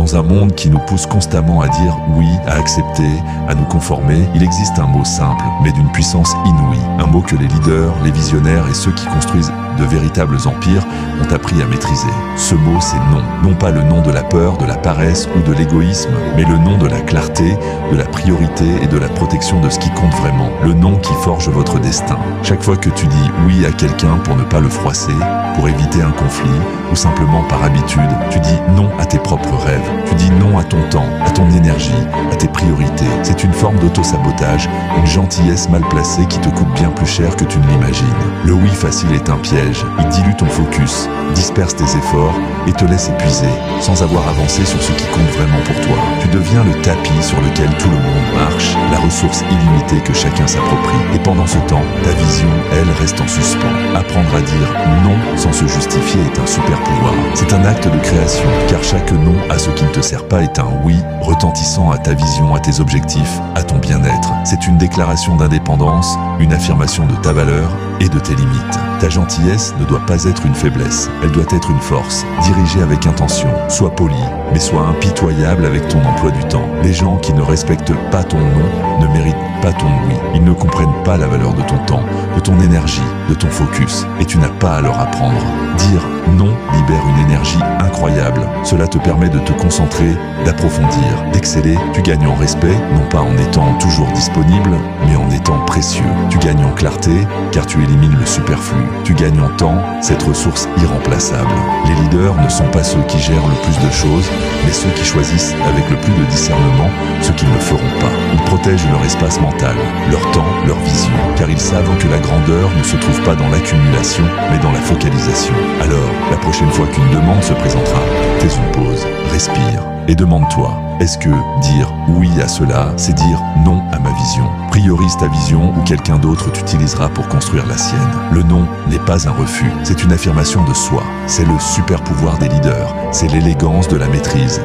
Dans un monde qui nous pousse constamment à dire oui, à accepter, à nous conformer, il existe un mot simple, mais d'une puissance inouïe. Un mot que les leaders, les visionnaires et ceux qui construisent de véritables empires ont appris à maîtriser. Ce mot, c'est non. Non pas le nom de la peur, de la paresse ou de l'égoïsme, mais le nom de la clarté, de la priorité et de la protection de ce qui compte vraiment. Le nom qui forge votre destin. Chaque fois que tu dis oui à quelqu'un pour ne pas le froisser, pour éviter un conflit, ou simplement par habitude, tu dis non à tes propres rêves. Tu dis non à ton temps, à ton énergie, à tes priorités. C'est une forme d'auto-sabotage, une gentillesse mal placée qui te coûte bien plus cher que tu ne l'imagines. Le oui facile est un piège. Il dilue ton focus, disperse tes efforts et te laisse épuiser, sans avoir avancé sur ce qui compte vraiment pour toi. Tu deviens le tapis sur lequel tout le monde marche, la ressource illimitée que chacun s'approprie. Et pendant ce temps, ta vision, elle, reste en suspens. Apprendre à dire non sans se justifier est un super pouvoir. C'est un acte de création, car chaque non à ce qui ne te sert pas est un oui, retentissant à ta vision, à tes objectifs, à ton bien-être. C'est une déclaration d'indépendance, une affirmation de ta valeur et de tes limites. Ta gentillesse ne doit pas être une faiblesse, elle doit être une force, dirigée avec intention. Sois poli, mais sois impitoyable avec ton emploi du temps. Les gens qui ne respectent pas ton non ne méritent pas ton oui. Ils ne comprennent pas la valeur de ton temps, de ton énergie, de ton focus, et tu n'as pas à leur apprendre. Dire non libère une énergie incroyable. Cela te permet de te concentrer, d'approfondir, d'exceller. Tu gagnes en respect, non pas en étant toujours disponible, mais en étant précieux. Tu gagnes en clarté, car tu élimines le superflu. Tu gagnes en temps, cette ressource irremplaçable. Les leaders ne sont pas ceux qui gèrent le plus de choses, mais ceux qui choisissent avec le plus de discernement ce qu'ils ne feront pas. Ils protègent leur espace mental, leur temps, leur vision, car ils savent que la grandeur ne se trouve pas dans l'accumulation, mais dans la focalisation. Alors, la prochaine fois qu'une demande se présentera, fais une pause, respire et demande-toi, est-ce que dire oui à cela, c'est dire non à ma vision? Priorise ta vision ou quelqu'un d'autre t'utilisera pour construire la sienne. Le non n'est pas un refus, c'est une affirmation de soi. C'est le super pouvoir des leaders, c'est l'élégance de la maîtrise.